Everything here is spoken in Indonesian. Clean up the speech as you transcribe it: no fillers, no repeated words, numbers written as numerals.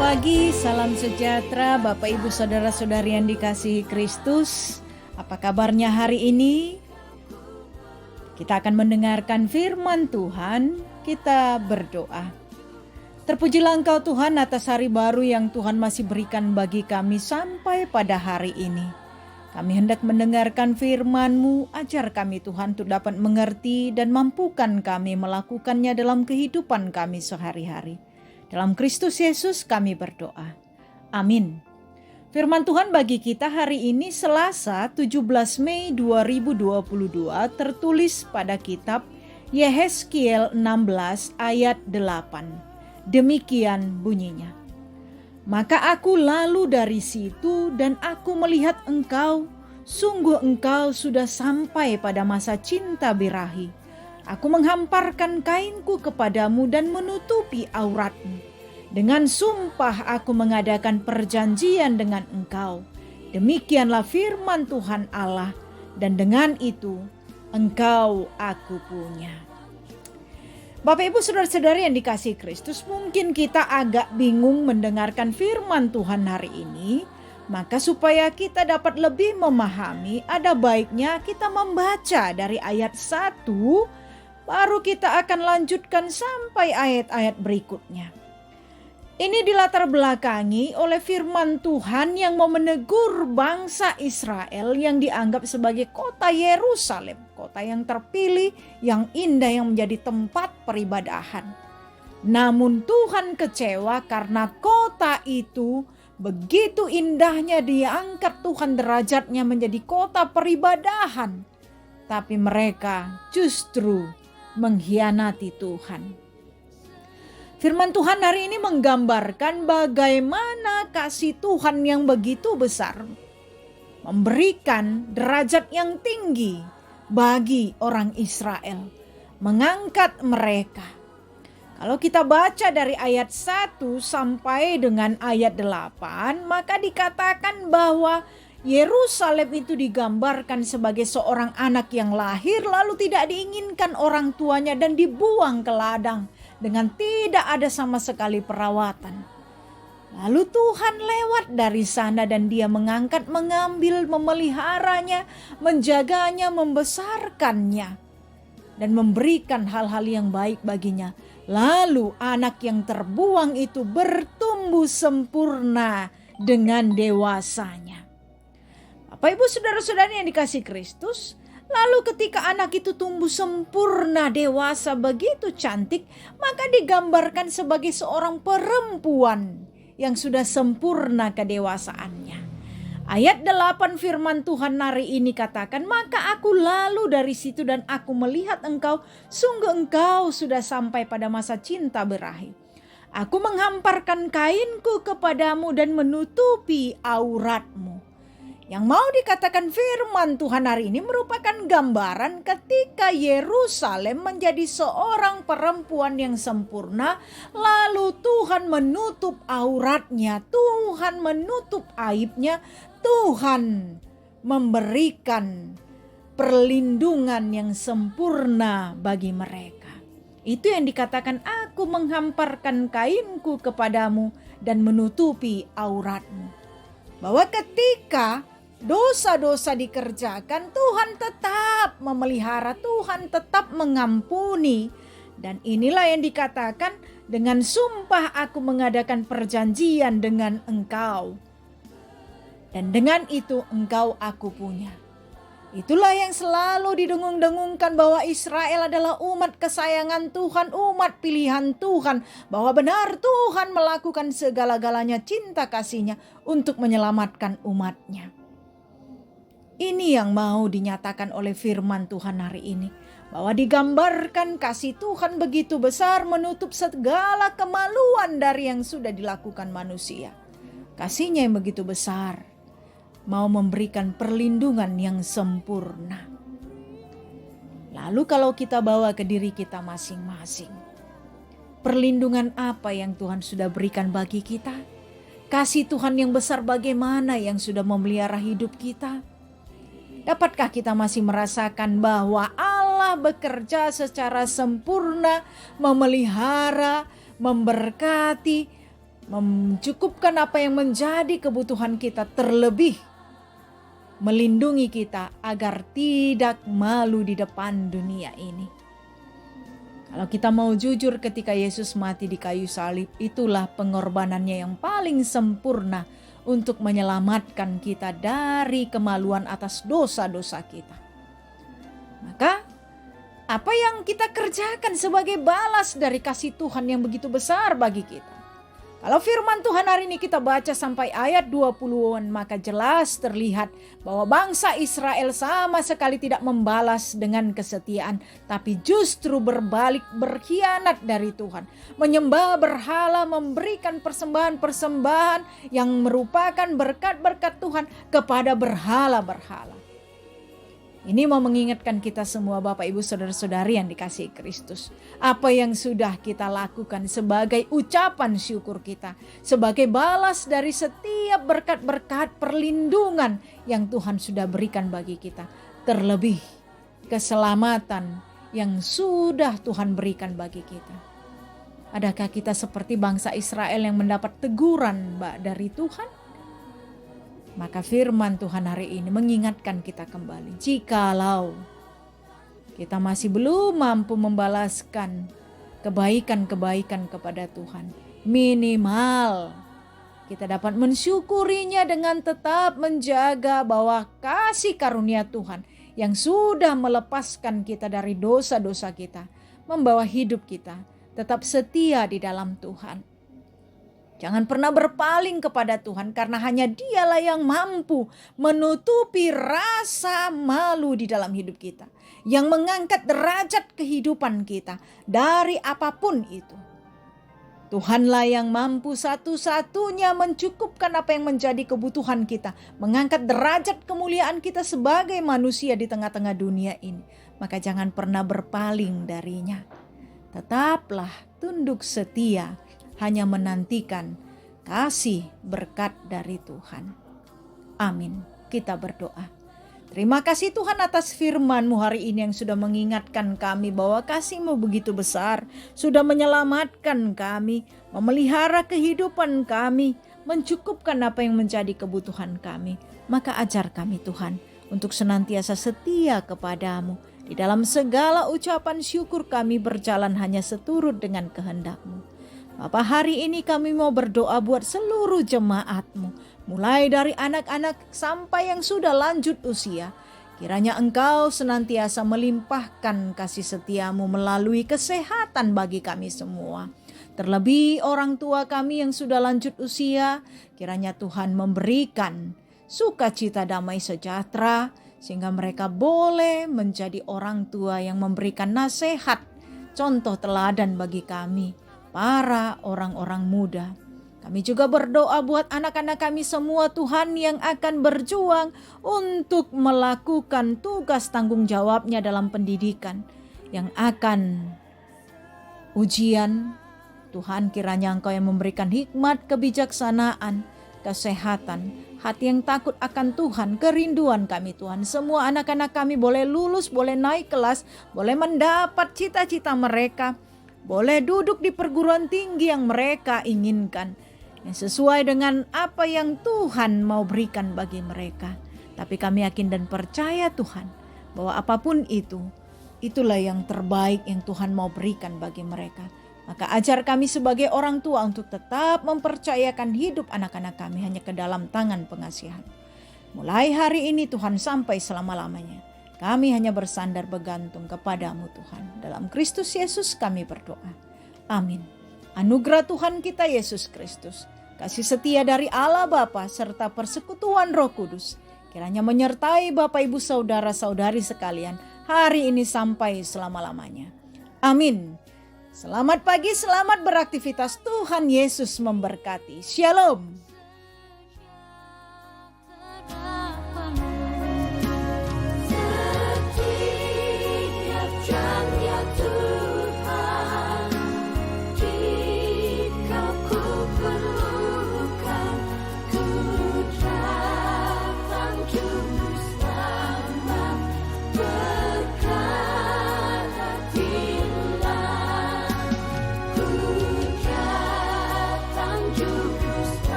pagi, salam sejahtera Bapak Ibu Saudara-saudari yang dikasihi Kristus. Apa kabarnya hari ini? Kita akan mendengarkan firman Tuhan, kita berdoa. Terpujilah Engkau Tuhan atas hari baru yang Tuhan masih berikan bagi kami sampai pada hari ini. Kami hendak mendengarkan firman-Mu, ajar kami Tuhan untuk dapat mengerti dan mampukan kami melakukannya dalam kehidupan kami sehari-hari. Dalam Kristus Yesus kami berdoa. Amin. Firman Tuhan bagi kita hari ini Selasa 17 Mei 2022 tertulis pada kitab Yehezkiel 16 ayat 8. Demikian bunyinya. Maka aku lalu dari situ dan aku melihat engkau, sungguh engkau sudah sampai pada masa cinta birahi. Aku menghamparkan kainku kepadamu dan menutupi auratmu. Dengan sumpah aku mengadakan perjanjian dengan engkau. Demikianlah firman Tuhan Allah, dan dengan itu engkau aku punya. Bapak Ibu Saudara-saudari yang dikasihi Kristus, mungkin kita agak bingung mendengarkan firman Tuhan hari ini. Maka supaya kita dapat lebih memahami, ada baiknya kita membaca dari ayat 1, baru kita akan lanjutkan sampai ayat-ayat berikutnya. Ini dilatar belakangi oleh firman Tuhan yang mau menegur bangsa Israel yang dianggap sebagai kota Yerusalem, kota yang terpilih, yang indah, yang menjadi tempat peribadahan. Namun Tuhan kecewa karena kota itu begitu indahnya diangkat Tuhan derajatnya menjadi kota peribadahan. Tapi mereka justru mengkhianati Tuhan. Firman Tuhan hari ini menggambarkan bagaimana kasih Tuhan yang begitu besar memberikan derajat yang tinggi bagi orang Israel, mengangkat mereka. Kalau kita baca dari ayat 1 sampai dengan ayat 8, maka dikatakan bahwa Yerusalem itu digambarkan sebagai seorang anak yang lahir lalu tidak diinginkan orang tuanya dan dibuang ke ladang dengan tidak ada sama sekali perawatan. Lalu Tuhan lewat dari sana dan dia mengangkat, mengambil, memeliharanya, menjaganya, membesarkannya dan memberikan hal-hal yang baik baginya. Lalu anak yang terbuang itu bertumbuh sempurna dengan dewasanya. Bapak Ibu Saudara-saudari yang dikasihi Kristus, lalu ketika anak itu tumbuh sempurna, dewasa, begitu cantik, maka digambarkan sebagai seorang perempuan yang sudah sempurna kedewasaannya. Ayat 8 firman Tuhan hari ini katakan, maka aku lalu dari situ dan aku melihat engkau, sungguh engkau sudah sampai pada masa cinta berahi. Aku menghamparkan kainku kepadamu dan menutupi auratmu. Yang mau dikatakan firman Tuhan hari ini merupakan gambaran ketika Yerusalem menjadi seorang perempuan yang sempurna, lalu Tuhan menutup auratnya, Tuhan menutup aibnya, Tuhan memberikan perlindungan yang sempurna bagi mereka. Itu yang dikatakan, aku menghamparkan kainku kepadamu dan menutupi auratmu. Bahwa ketika dosa-dosa dikerjakan, Tuhan tetap memelihara, Tuhan tetap mengampuni. Dan inilah yang dikatakan, dengan sumpah aku mengadakan perjanjian dengan engkau. Dan dengan itu engkau aku punya. Itulah yang selalu didengung-dengungkan bahwa Israel adalah umat kesayangan Tuhan, umat pilihan Tuhan. Bahwa benar Tuhan melakukan segala-galanya cinta kasih-Nya untuk menyelamatkan umat-Nya. Ini yang mau dinyatakan oleh firman Tuhan hari ini. Bahwa digambarkan kasih Tuhan begitu besar menutup segala kemaluan dari yang sudah dilakukan manusia. Kasih-Nya yang begitu besar mau memberikan perlindungan yang sempurna. Lalu kalau kita bawa ke diri kita masing-masing, perlindungan apa yang Tuhan sudah berikan bagi kita? Kasih Tuhan yang besar bagaimana yang sudah memelihara hidup kita? Dapatkah kita masih merasakan bahwa Allah bekerja secara sempurna, memelihara, memberkati, mencukupkan apa yang menjadi kebutuhan kita, terlebih melindungi kita agar tidak malu di depan dunia ini. Kalau kita mau jujur, ketika Yesus mati di kayu salib, itulah pengorbanannya yang paling sempurna untuk menyelamatkan kita dari kemaluan atas dosa-dosa kita. Maka apa yang kita kerjakan sebagai balas dari kasih Tuhan yang begitu besar bagi kita? Kalau firman Tuhan hari ini kita baca sampai ayat 20-an, maka jelas terlihat bahwa bangsa Israel sama sekali tidak membalas dengan kesetiaan, tapi justru berbalik berkhianat dari Tuhan. Menyembah berhala, memberikan persembahan-persembahan yang merupakan berkat-berkat Tuhan kepada berhala-berhala. Ini mau mengingatkan kita semua, Bapak Ibu Saudara-saudari yang dikasihi Kristus. Apa yang sudah kita lakukan sebagai ucapan syukur kita, sebagai balas dari setiap berkat-berkat perlindungan yang Tuhan sudah berikan bagi kita. Terlebih keselamatan yang sudah Tuhan berikan bagi kita. Adakah kita seperti bangsa Israel yang mendapat teguran dari Tuhan? Maka firman Tuhan hari ini mengingatkan kita kembali. Jikalau kita masih belum mampu membalaskan kebaikan-kebaikan kepada Tuhan, minimal kita dapat mensyukurinya dengan tetap menjaga bahwa kasih karunia Tuhan yang sudah melepaskan kita dari dosa-dosa kita, membawa hidup kita tetap setia di dalam Tuhan. Jangan pernah berpaling kepada Tuhan, karena hanya Dialah yang mampu menutupi rasa malu di dalam hidup kita, yang mengangkat derajat kehidupan kita dari apapun itu. Tuhanlah yang mampu satu-satunya mencukupkan apa yang menjadi kebutuhan kita, mengangkat derajat kemuliaan kita sebagai manusia di tengah-tengah dunia ini. Maka jangan pernah berpaling darinya. Tetaplah tunduk setia, hanya menantikan kasih berkat dari Tuhan. Amin. Kita berdoa. Terima kasih Tuhan atas firman-Mu hari ini yang sudah mengingatkan kami bahwa kasih-Mu begitu besar, sudah menyelamatkan kami, memelihara kehidupan kami, mencukupkan apa yang menjadi kebutuhan kami. Maka ajar kami Tuhan untuk senantiasa setia kepada-Mu. Di dalam segala ucapan syukur kami berjalan hanya seturut dengan kehendak-Mu. Bapa, hari ini kami mau berdoa buat seluruh jemaat-Mu, mulai dari anak-anak sampai yang sudah lanjut usia. Kiranya Engkau senantiasa melimpahkan kasih setia-Mu melalui kesehatan bagi kami semua. Terlebih orang tua kami yang sudah lanjut usia, kiranya Tuhan memberikan sukacita, damai sejahtera, sehingga mereka boleh menjadi orang tua yang memberikan nasihat, contoh teladan bagi kami, para orang-orang muda. Kami juga berdoa buat anak-anak kami semua Tuhan yang akan berjuang untuk melakukan tugas tanggung jawabnya dalam pendidikan yang akan ujian. Tuhan, kiranya Engkau yang memberikan hikmat, kebijaksanaan, kesehatan, hati yang takut akan Tuhan, kerinduan kami Tuhan. Semua anak-anak kami boleh lulus, boleh naik kelas, boleh mendapat cita-cita mereka, boleh duduk di perguruan tinggi yang mereka inginkan, yang sesuai dengan apa yang Tuhan mau berikan bagi mereka. Tapi kami yakin dan percaya Tuhan, bahwa apapun itu, itulah yang terbaik yang Tuhan mau berikan bagi mereka. Maka ajar kami sebagai orang tua untuk tetap mempercayakan hidup anak-anak kami hanya ke dalam tangan pengasihan. Mulai hari ini Tuhan sampai selama-lamanya, kami hanya bersandar bergantung kepada-Mu Tuhan. Dalam Kristus Yesus kami berdoa. Amin. Anugerah Tuhan kita Yesus Kristus, kasih setia dari Allah Bapa serta persekutuan Roh Kudus, kiranya menyertai Bapak Ibu Saudara-saudari sekalian hari ini sampai selama-lamanya. Amin. Selamat pagi, selamat beraktivitas. Tuhan Yesus memberkati. Shalom.